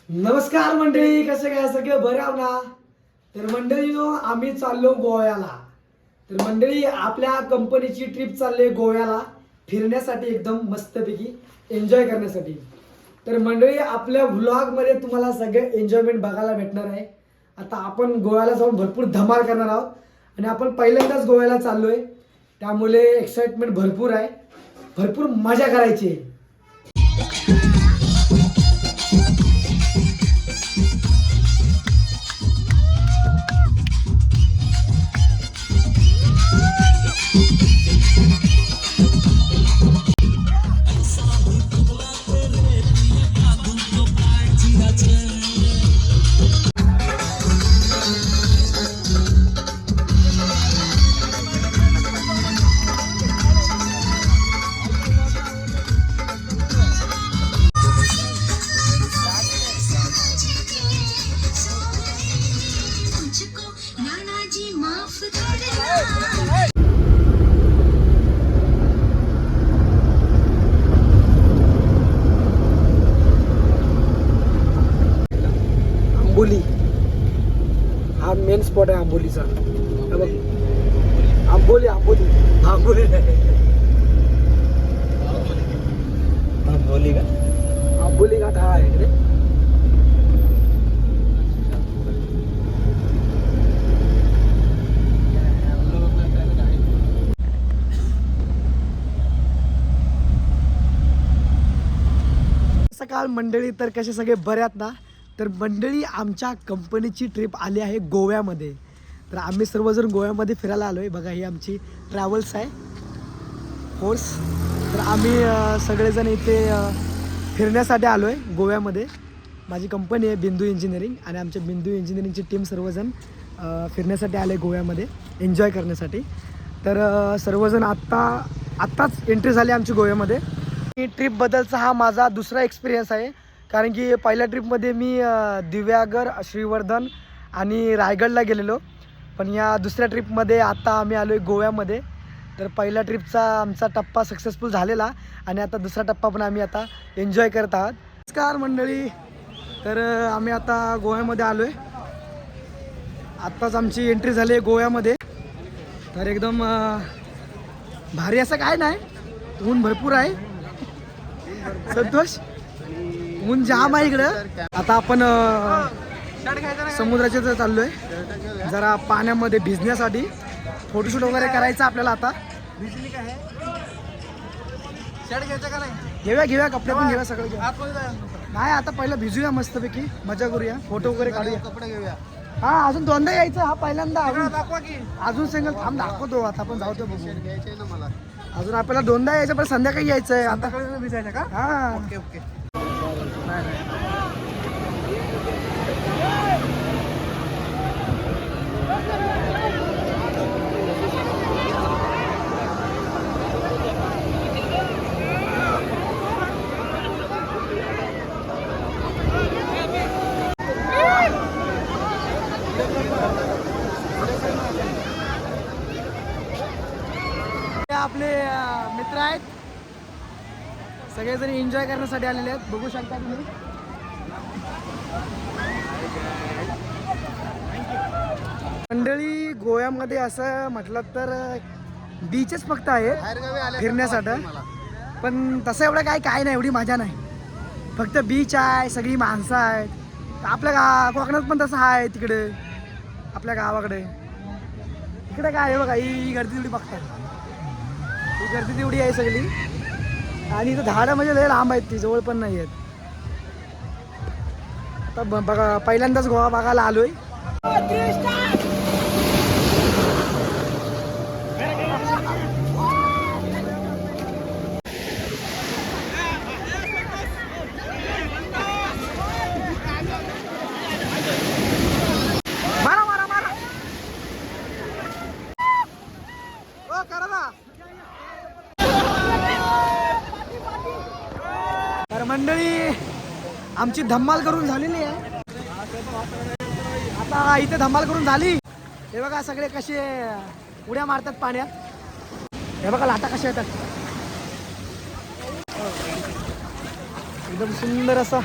नमस्कार मंडळी, कसे काय सगळे बरे आहो ना? तर मंडळी आम्ही चाललो गोव्याला. तर मंडळी आपल्या कंपनीची ट्रिप चालली गोव्याला फिरण्यासाठी, एकदम मस्तपैकी एन्जॉय करण्यासाठी. तर मंडळी आपल्या व्लॉगमध्ये तुम्हाला सगळे एन्जॉयमेंट बघायला भेटणार आहे. आता आपण गोव्याला जाऊन भरपूर धमाल करणार आहोत आणि आपण पहिल्यांदाच गोव्याला चाललोय, त्यामुळे एक्साइटमेंट भरपूर आहे, भरपूर मजा करायची आहे. आंबोली हा मेन स्पॉट आहे आंबोलीचा. हे बघ, आंबोली आंबोली आंबोली नाही, आंबोली का, आंबोली घाट हा आहे रे. सकाळ मंडळी, तर कसे सगळे बऱ्यात ना? तर मंडळी आमच्या कंपनीची ट्रिप आली आहे गोव्यामध्ये. तर आम्ही सर्वजण गोव्यामध्ये फिरायला आलो आहे. बघा, ही आमची ट्रॅव्हल्स आहे, फोर्स. तर आम्ही सगळेजण इथे फिरण्यासाठी आलो आहे गोव्यामध्ये. माझी कंपनी आहे बिंदू इंजिनिअरिंग, आणि आमच्या बिंदू इंजिनिअरिंगची टीम सर्वजण फिरण्यासाठी आले गोव्यामध्ये, एन्जॉय करण्यासाठी. तर सर्वजण आत्ताच एंट्री झाली आमची गोव्यामध्ये. ट्रिपबद्दलचा हा माझा दुसरा एक्सपिरियन्स आहे, कारण की पहिल्या ट्रिपमध्ये मी दिव्यागर, श्रीवर्धन आणि रायगडला गेलेलो. पण या दुसऱ्या ट्रिपमध्ये आता आम्ही आलो आहे गोव्यामध्ये. तर पहिल्या ट्रिपचा आमचा टप्पा सक्सेसफुल झालेला, आणि आता दुसरा टप्पा पण आम्ही आता एन्जॉय करत आहोत. नमस्कार मंडळी, तर आम्ही आता गोव्यामध्ये आलो आहे. आत्ताच आमची एंट्री झाली आहे गोव्यामध्ये. तर एकदम भारी असं काय नाही, ऊन भरपूर आहे. संतोष, ऊन जाम आहे इकडं. आता आपण समुद्राच्या इथं चाललोय जरा पाण्यामध्ये भिजण्यासाठी, फोटोशूट वगैरे करायचं आपल्याला. आता घेऊया कपडे पण घेऊया, सगळं घेऊया. नाही, आता पहिलं भिजूया मस्तपैकी, मजा करूया, फोटो वगैरे काढूया, कपडे घेऊया. हा, अजून दोनदा यायचं, हा पहिल्यांदा. अजून सिंगल थांब दाखवतो, आता आपण जाऊतो बघू. अजून आपल्याला दोनदा यायचं, पण संध्याकाळी यायचंय. आता भिजायचं का? हा, ओके ओके. आपले मित्र आहेत, सगळेजण एन्जॉय करण्यासाठी आलेले आहेत, बघू शकता तुम्ही. मंडळी, गोव्यामध्ये असं म्हटलं तर बीचच फक्त आहे फिरण्यासाठी, पण तसं एवढं काय नाही, एवढी मजा नाही. फक्त बीच आहे, सगळी माणसं आहेत. आपल्या कोकणात पण तसं आहे, तिकडे आपल्या गावाकडे. इकडे काय आहे बघा, ही गर्दी तेवढी बघता, ही गर्दी तेवढी आहे सगळी. आणि इथं झाडं म्हणजे लय लांब आहेत, ती जवळ पण नाही आहेत. आता बघा, पहिल्यांदाच गोवा बघायला आलोय. तर मंडळी, आमची धम्माल करून झालेली आहे. आता इथे धम्माल करून झाली. हे बघा सगळे कसे उड्या मारतात पाण्यात. हे बघा लाटा कशा येतात, एकदम सुंदर असा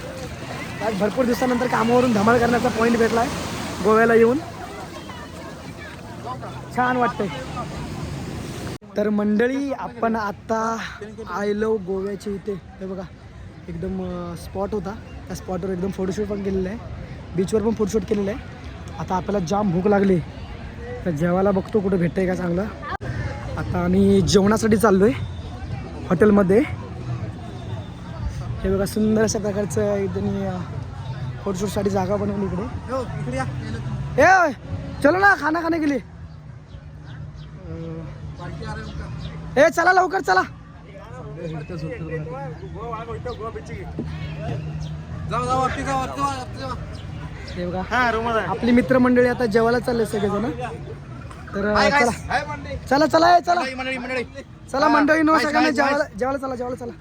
आज भरपूर दिवसानंतर कामावरून धमाल करण्याचा पॉईंट भेटला आहे गोव्याला येऊन. छान वाटतंय. तर मंडळी आपण आता आय लव गोव्याच्या इथे हे बघा एकदम स्पॉट होता. त्या स्पॉटवर एकदम फोटोशूट पण केलेलं आहे. बीचवर पण फोटोशूट केलेलं आहे. आता आपल्याला जाम भूक लागली तर जेवायला बघतो कुठं भेटतंय का चांगलं. आता आम्ही जेवणासाठी चाललो आहे हॉटेलमध्ये. हे बघा सुंदर अशा प्रकारचं एकदम फोटोशूटसाठी जागा बनवली इकडे. ए चलो ना खाना खाने के लिए. ए चला लवकर चला. हे बघा आपली मित्रमंडळी आता जेवायला चालले सगळेजण. तर चला चला चला चला मंडळी नो सगळ्यांना जेवायला चला.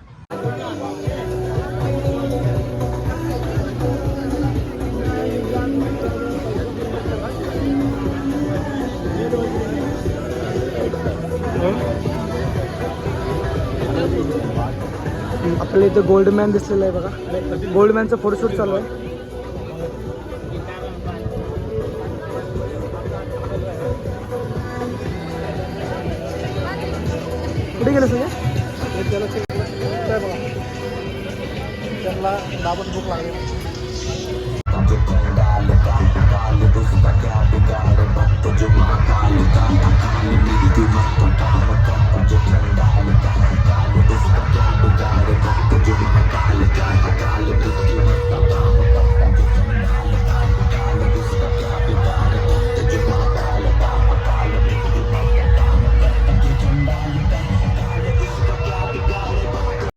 आपल्या इथं गोल्डमॅन दिसलेलं आहे बघा. गोल्डमॅनचं फोटोशूट चालू आहे. कुठे गेलं सगळे. त्यांना दाबून भूक लागली.